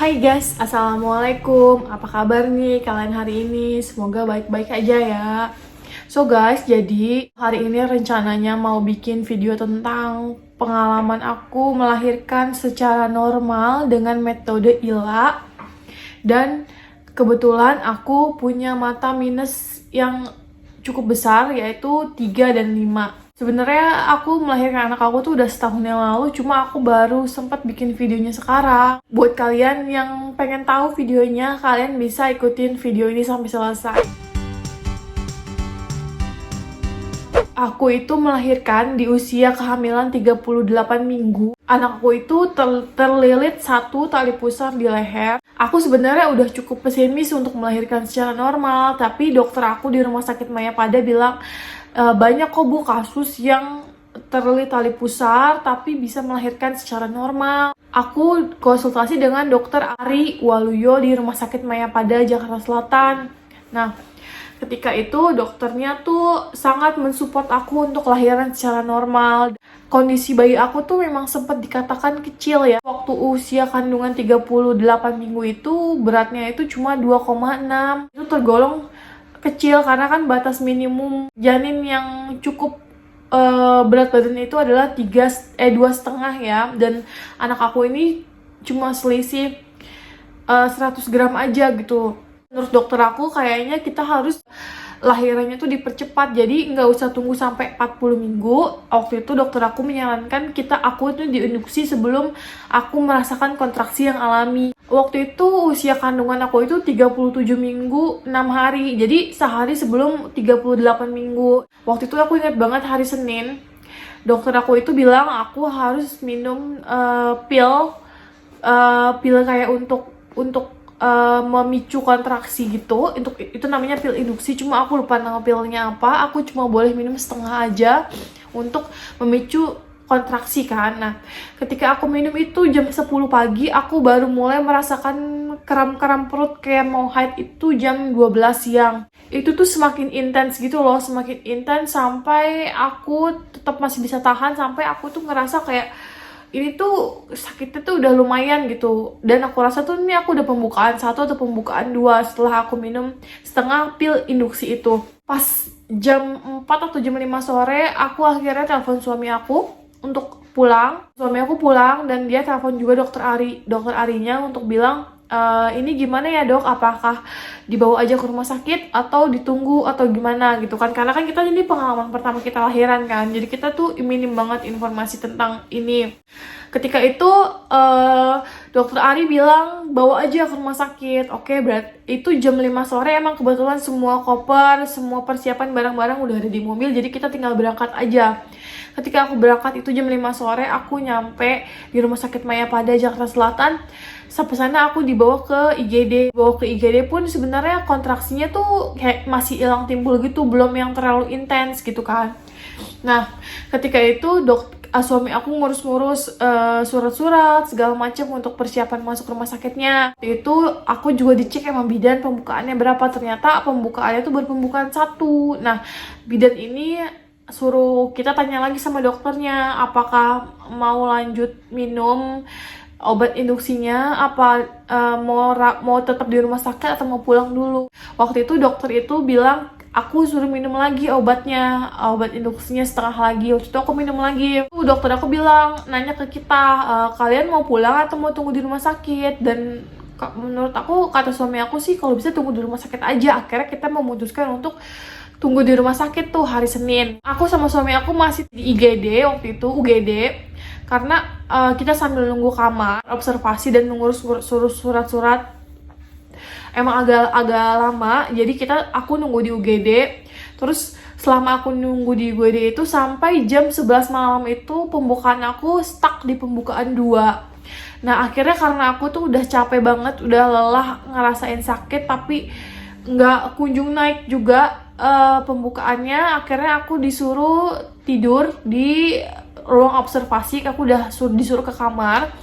Hai guys, Assalamualaikum. Apa kabar nih kalian hari ini? Semoga baik-baik aja ya. So guys, jadi hari ini rencananya mau bikin video tentang pengalaman aku melahirkan secara normal dengan metode ILA. Dan kebetulan aku punya mata minus yang cukup besar, yaitu 3 dan 5. Sebenarnya aku melahirkan anak aku tuh udah setahun yang lalu, cuma aku baru sempat bikin videonya sekarang. Buat kalian yang pengen tahu videonya, kalian bisa ikutin video ini sampai selesai. Aku itu melahirkan di usia kehamilan 38 minggu. Anakku itu terlilit satu tali pusar di leher. Aku sebenarnya udah cukup pesimis untuk melahirkan secara normal, tapi dokter aku di Rumah Sakit Mayapada bilang banyak kok Bu kasus yang terlilit tali pusar tapi bisa melahirkan secara normal. Aku konsultasi dengan dokter Ari Waluyo di Rumah Sakit Mayapada, Jakarta Selatan. Nah, ketika itu dokternya tuh sangat mensupport aku untuk lahiran secara normal. Kondisi bayi aku tuh memang sempat dikatakan kecil ya. Waktu usia kandungan 38 minggu itu beratnya itu cuma 2,6. Itu tergolong kecil karena kan batas minimum janin yang cukup berat badannya itu adalah 2,5 ya. Dan anak aku ini cuma selisih 100 gram aja gitu. Menurut dokter aku kayaknya kita harus lahirannya tuh dipercepat, jadi nggak usah tunggu sampai 40 minggu. Waktu itu dokter aku menyarankan aku tuh diinduksi sebelum aku merasakan kontraksi yang alami. Waktu itu usia kandungan aku itu 37 minggu 6 hari, jadi sehari sebelum 38 minggu. Waktu itu aku ingat banget hari Senin, dokter aku itu bilang aku harus minum pil kayak untuk memicu kontraksi gitu. Itu namanya pil induksi, cuma aku lupa nama pilnya apa. Aku cuma boleh minum setengah aja untuk memicu kontraksi kan. Nah, ketika aku minum itu jam 10 pagi, aku baru mulai merasakan kram-kram perut kayak mau haid itu jam 12 siang. Itu tuh semakin intens gitu loh, semakin intens sampai aku tetap masih bisa tahan, sampai aku tuh ngerasa kayak ini tuh sakitnya tuh udah lumayan gitu. Dan aku rasa tuh ini aku udah pembukaan 1 atau pembukaan 2 setelah aku minum setengah pil induksi itu. Pas jam 4 atau jam 5 sore, aku akhirnya telepon suami aku untuk pulang. Suami aku pulang dan dia telepon juga dokter Arinya untuk bilang, ini gimana ya dok, apakah dibawa aja ke rumah sakit atau ditunggu atau gimana gitu kan, karena kan kita ini pengalaman pertama kita lahiran kan, jadi kita tuh minim banget informasi tentang ini. Ketika itu dokter Ari bilang bawa aja ke rumah sakit. Oke, berarti itu jam 5 sore, emang kebetulan semua koper, semua persiapan barang-barang udah ada di mobil, jadi kita tinggal berangkat aja. Ketika aku berangkat itu jam 5 sore, aku nyampe di Rumah Sakit Mayapada, Jakarta Selatan. Sampai sana aku dibawa ke IGD. Bawa ke IGD pun sebenarnya kontraksinya tuh kayak masih hilang timbul gitu, belum yang terlalu intens gitu kan. Nah, ketika itu suami aku ngurus-ngurus surat-surat segala macam untuk persiapan masuk rumah sakitnya. Itu aku juga dicek sama bidan pembukaannya berapa. Ternyata pembukaannya tuh baru pembukaan 1. Nah, bidan ini suruh kita tanya lagi sama dokternya apakah mau lanjut minum obat induksinya, apa mau tetap di rumah sakit atau mau pulang dulu. Waktu itu dokter itu bilang aku suruh minum lagi obat induksinya setengah lagi. Waktu itu aku minum lagi. Dokter aku bilang, nanya ke kita, kalian mau pulang atau mau tunggu di rumah sakit? Dan menurut aku, kata suami aku sih kalau bisa tunggu di rumah sakit aja. Akhirnya kita memutuskan untuk tunggu di rumah sakit tuh hari Senin. Aku sama suami aku masih di IGD waktu itu, UGD, karena kita sambil nunggu kamar observasi dan mengurus surat-surat. Emang agak lama, jadi aku nunggu di UGD. Terus selama aku nunggu di UGD itu sampai jam 11 malam itu pembukaan aku stuck di pembukaan 2. Nah, akhirnya karena aku tuh udah capek banget, udah lelah ngerasain sakit, tapi nggak kunjung naik juga pembukaannya. Akhirnya aku disuruh tidur di ruang observasi. Aku udah disuruh ke kamar,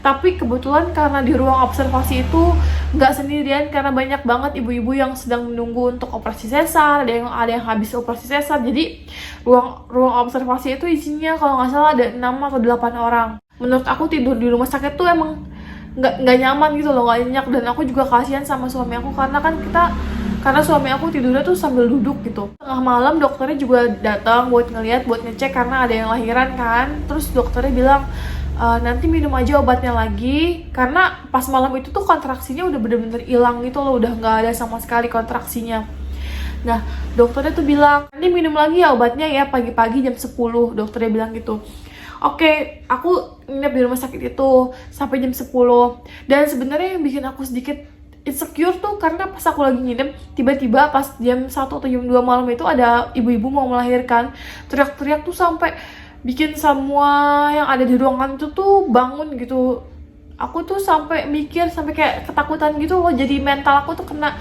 tapi kebetulan karena di ruang observasi itu nggak sendirian, karena banyak banget ibu-ibu yang sedang menunggu untuk operasi sesar, ada yang habis operasi sesar. Jadi ruang observasi itu isinya kalau nggak salah ada 6 atau 8 orang. Menurut aku tidur di rumah sakit tuh emang nggak nyaman gitu loh, nggak nyenyak. Dan aku juga kasihan sama suami aku karena suami aku tidurnya tuh sambil duduk gitu. Tengah malam dokternya juga datang buat ngeliat, buat ngecek karena ada yang lahiran kan. Terus dokternya bilang nanti minum aja obatnya lagi, karena pas malam itu tuh kontraksinya udah bener-bener hilang gitu loh, udah nggak ada sama sekali kontraksinya. Nah, dokternya tuh bilang, nanti minum lagi ya obatnya ya pagi-pagi jam 10, dokternya bilang gitu. Oke, aku nginep di rumah sakit itu sampai jam 10. Dan sebenarnya yang bikin aku sedikit insecure tuh karena pas aku lagi nginep, tiba-tiba pas jam 1 atau jam 2 malam itu ada ibu-ibu mau melahirkan. Teriak-teriak tuh sampai bikin semua yang ada di ruangan itu tuh bangun gitu. Aku tuh sampai mikir, sampai kayak ketakutan gitu loh. Jadi mental aku tuh kena,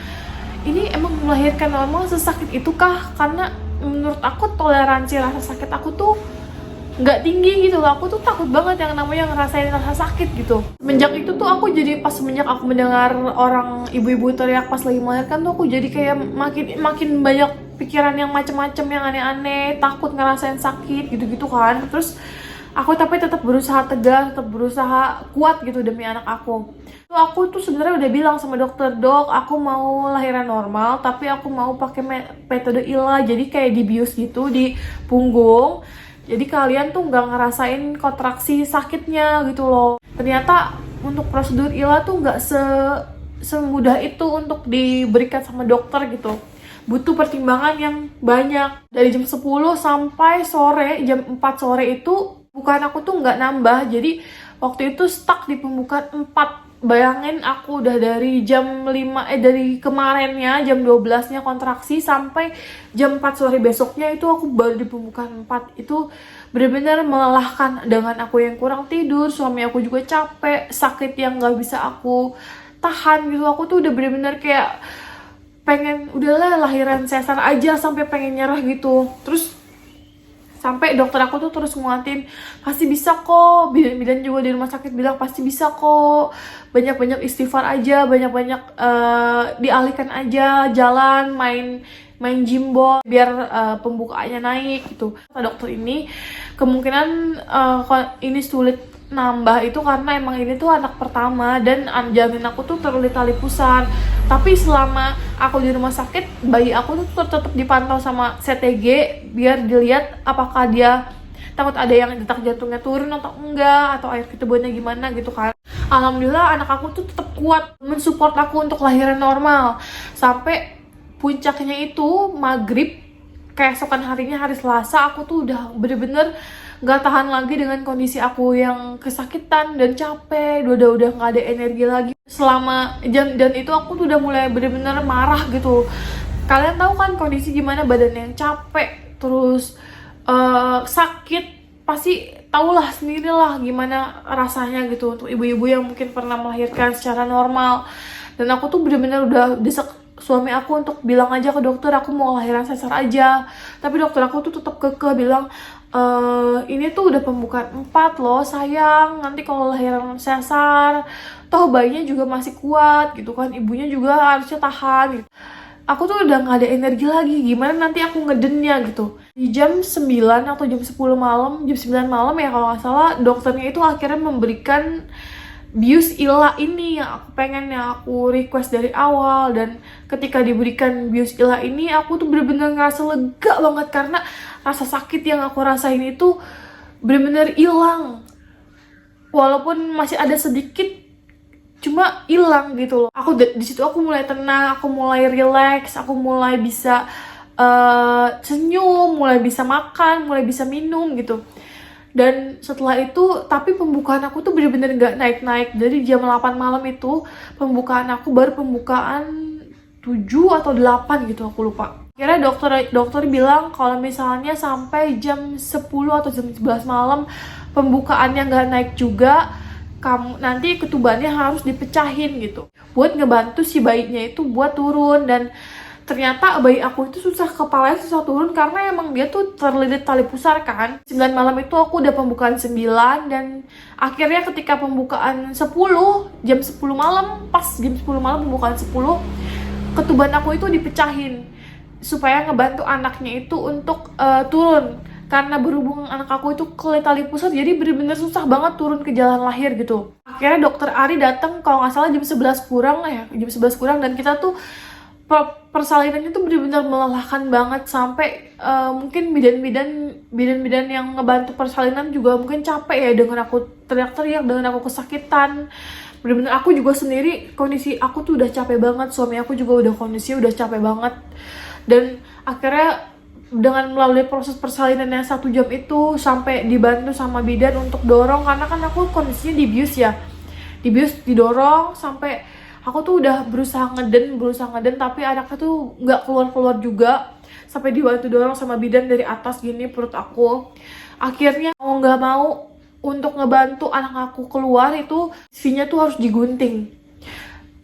ini emang melahirkan normal sesakit itu kah? Karena menurut aku toleransi rasa sakit aku tuh nggak tinggi gitu loh. Aku tuh takut banget yang namanya ngerasain rasa sakit gitu. Semenjak itu tuh semenjak aku mendengar orang ibu-ibu teriak pas lagi melahirkan tuh, aku jadi kayak makin banyak pikiran yang macem-macem, yang aneh-aneh, takut ngerasain sakit gitu-gitu kan. Terus aku tapi tetap berusaha tegar, tetap berusaha kuat gitu demi anak aku. Aku tuh sebenarnya udah bilang sama dokter, dok, aku mau lahiran normal, tapi aku mau pakai metode ILA, jadi kayak dibius gitu di punggung. Jadi kalian tuh nggak ngerasain kontraksi sakitnya gitu loh. Ternyata untuk prosedur ILA tuh nggak semudah itu untuk diberikan sama dokter gitu. Butuh pertimbangan yang banyak. Dari jam 10 sampai sore, jam 4 sore itu pembukaan aku tuh nggak nambah. Jadi waktu itu stuck di pembukaan 4. Bayangin aku udah dari jam 5, dari kemarinnya jam 12-nya kontraksi sampai jam 4 sore besoknya itu aku baru di pembukaan 4. Itu benar-benar melelahkan dengan aku yang kurang tidur, suami aku juga capek, sakit yang gak bisa aku tahan gitu. Aku tuh udah benar-benar kayak pengen udahlah lahiran sesar aja, sampai pengen nyerah gitu. Terus sampai dokter aku tuh terus nguatin, pasti bisa kok. Bidan juga di rumah sakit bilang pasti bisa kok. Banyak-banyak istighfar aja, banyak-banyak dialihkan aja jalan, main jimbol biar pembukaannya naik gitu. Kata dokter ini kemungkinan ini sulit nambah itu karena emang ini tuh anak pertama dan janin aku tuh terlilit tali pusar. Tapi selama aku di rumah sakit, bayi aku tuh tetap dipantau sama CTG biar dilihat apakah dia takut ada yang detak jantungnya turun atau enggak, atau air ketubuhannya gimana gitu kan. Alhamdulillah anak aku tuh tetap kuat mensupport aku untuk lahiran normal. Sampai puncaknya itu maghrib, keesokan harinya hari Selasa, aku tuh udah bener-bener gak tahan lagi dengan kondisi aku yang kesakitan dan capek, udah gak ada energi lagi. Selama dan itu aku tuh udah mulai bener-bener marah gitu. Kalian tahu kan kondisi gimana badan yang capek terus sakit, pasti tahulah sendirilah gimana rasanya gitu untuk ibu-ibu yang mungkin pernah melahirkan secara normal. Dan aku tuh bener-bener udah desek suami aku untuk bilang aja ke dokter aku mau lahiran sesar aja. Tapi dokter aku tuh tetap kekeh bilang, ini tuh udah pembukaan 4 loh sayang, nanti kalau lahiran sesar toh bayinya juga masih kuat gitu kan, ibunya juga harusnya tahan gitu. Aku tuh udah gak ada energi lagi, gimana nanti aku ngedennya gitu. Di jam 9 atau jam 10 malam, jam 9 malam ya kalau gak salah, dokternya itu akhirnya memberikan bius ILA ini yang aku pengen, yang aku request dari awal. Dan ketika diberikan bius ILA ini, aku tuh bener-bener ngerasa lega banget karena rasa sakit yang aku rasain itu bener-bener hilang. Walaupun masih ada sedikit, cuma hilang gitu loh. Aku di situ aku mulai tenang, aku mulai relax, aku mulai bisa senyum, mulai bisa makan, mulai bisa minum gitu. Dan setelah itu, tapi pembukaan aku tuh bener-bener gak naik-naik. Dari jam 8 malam itu, pembukaan aku baru pembukaan 7 atau 8 gitu, aku lupa. Akhirnya dokter bilang kalau misalnya sampai jam 10 atau jam 11 malam pembukaannya gak naik juga, kamu nanti ketubannya harus dipecahin gitu. Buat ngebantu si bayinya itu buat turun. Dan ternyata bayi aku itu kepalanya susah turun karena emang dia tuh terlilit tali pusar kan. 9 malam itu aku udah pembukaan 9, dan akhirnya ketika pembukaan 10, jam 10 malam, pas jam 10 malam pembukaan 10, ketuban aku itu dipecahin supaya ngebantu anaknya itu untuk turun. karena berhubung anak aku itu kelait tali pusar, jadi bener-bener susah banget turun ke jalan lahir gitu. Akhirnya dokter Ari datang kalau nggak salah jam 11 kurang ya, jam 11 kurang, dan kita tuh persalinannya tuh bener-bener melelahkan banget sampai mungkin bidan-bidan yang ngebantu persalinan juga mungkin capek ya dengan aku teriak-teriak, dengan aku kesakitan. Bener-bener aku juga sendiri, kondisi aku tuh udah capek banget, suami aku juga udah kondisi udah capek banget. Dan akhirnya dengan melalui proses persalinan yang 1 jam itu sampai dibantu sama bidan untuk dorong, karena kan aku kondisinya dibius ya, dibius, didorong sampai aku tuh udah berusaha ngeden tapi anaknya tuh nggak keluar juga, sampai dibantu dorong sama bidan dari atas gini perut aku. Akhirnya mau nggak mau untuk ngebantu anak aku keluar itu V-nya tuh harus digunting,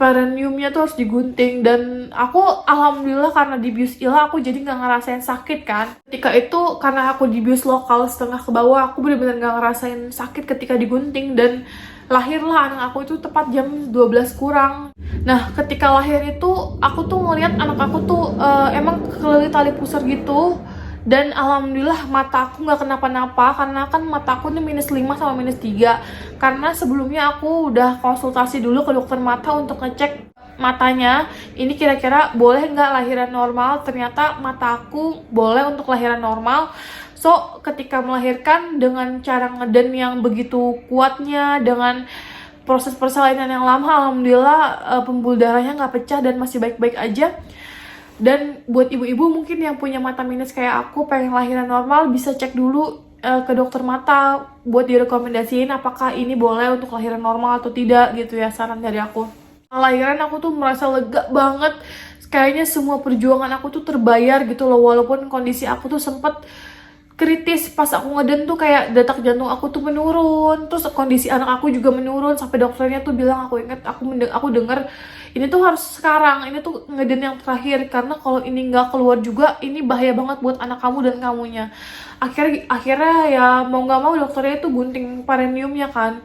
perineumnya tuh harus digunting. Dan aku alhamdulillah karena dibius ILA aku jadi nggak ngerasain sakit kan. Ketika itu karena aku dibius lokal setengah ke bawah, aku bener-bener nggak ngerasain sakit ketika digunting, dan lahirlah anak aku itu tepat jam 12 kurang. Nah ketika lahir itu aku tuh ngeliat anak aku tuh emang kelilit tali pusar gitu. Dan alhamdulillah mata aku nggak kenapa-napa, karena kan mata aku nih -5 sama -3. Karena sebelumnya aku udah konsultasi dulu ke dokter mata untuk ngecek matanya, ini kira-kira boleh nggak lahiran normal. Ternyata mata aku boleh untuk lahiran normal. So ketika melahirkan dengan cara ngeden yang begitu kuatnya, dengan proses persalinan yang lama, alhamdulillah pembuluh darahnya nggak pecah dan masih baik-baik aja. Dan buat ibu-ibu mungkin yang punya mata minus kayak aku pengen lahiran normal, bisa cek dulu ke dokter mata buat direkomendasiin apakah ini boleh untuk lahiran normal atau tidak gitu ya, saran dari aku. Lahiran aku tuh merasa lega banget, kayaknya semua perjuangan aku tuh terbayar gitu loh, walaupun kondisi aku tuh sempet kritis. Pas aku ngeden tuh kayak detak jantung aku tuh menurun, terus kondisi anak aku juga menurun, sampai dokternya tuh bilang, aku inget aku denger ini tuh harus sekarang, ini tuh ngeden yang terakhir, karena kalau ini nggak keluar juga ini bahaya banget buat anak kamu dan kamunya. Akhirnya ya mau nggak mau dokternya tuh gunting perineumnya kan.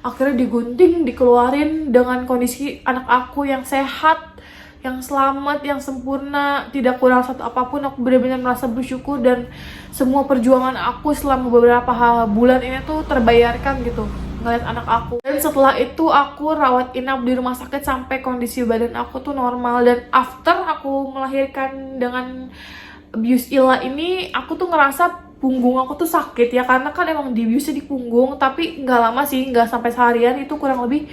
Akhirnya digunting, dikeluarin dengan kondisi anak aku yang sehat, yang selamat, yang sempurna, tidak kurang satu apapun. Aku benar-benar merasa bersyukur, dan semua perjuangan aku selama beberapa bulan ini tuh terbayarkan gitu ngeliat anak aku. Dan setelah itu aku rawat inap di rumah sakit sampai kondisi badan aku tuh normal. Dan after aku melahirkan dengan bius ILA ini, aku tuh ngerasa punggung aku tuh sakit ya, karena kan emang dibiusnya di punggung, tapi nggak lama sih, nggak sampai seharian, itu kurang lebih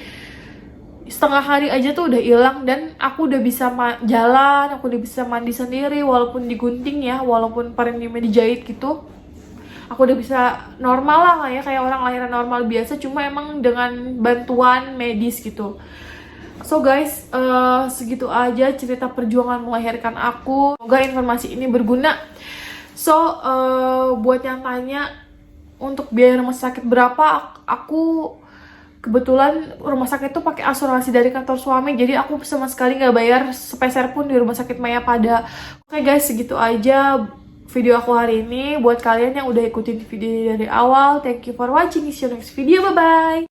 setengah hari aja tuh udah hilang. Dan aku udah bisa jalan, aku udah bisa mandi sendiri walaupun digunting ya, walaupun perineumnya dijahit gitu. Aku udah bisa normal lah kayak orang lahiran normal biasa, cuma emang dengan bantuan medis gitu. So guys, segitu aja cerita perjuangan melahirkan aku. Semoga informasi ini berguna. So buat yang tanya untuk biaya rumah sakit berapa, aku kebetulan rumah sakit tuh pakai asuransi dari kantor suami, jadi aku sama sekali nggak bayar sepeser pun di rumah sakit Mayapada. Oke guys, segitu aja video aku hari ini. Buat kalian yang udah ikutin video dari awal, thank you for watching. See you next video, bye bye.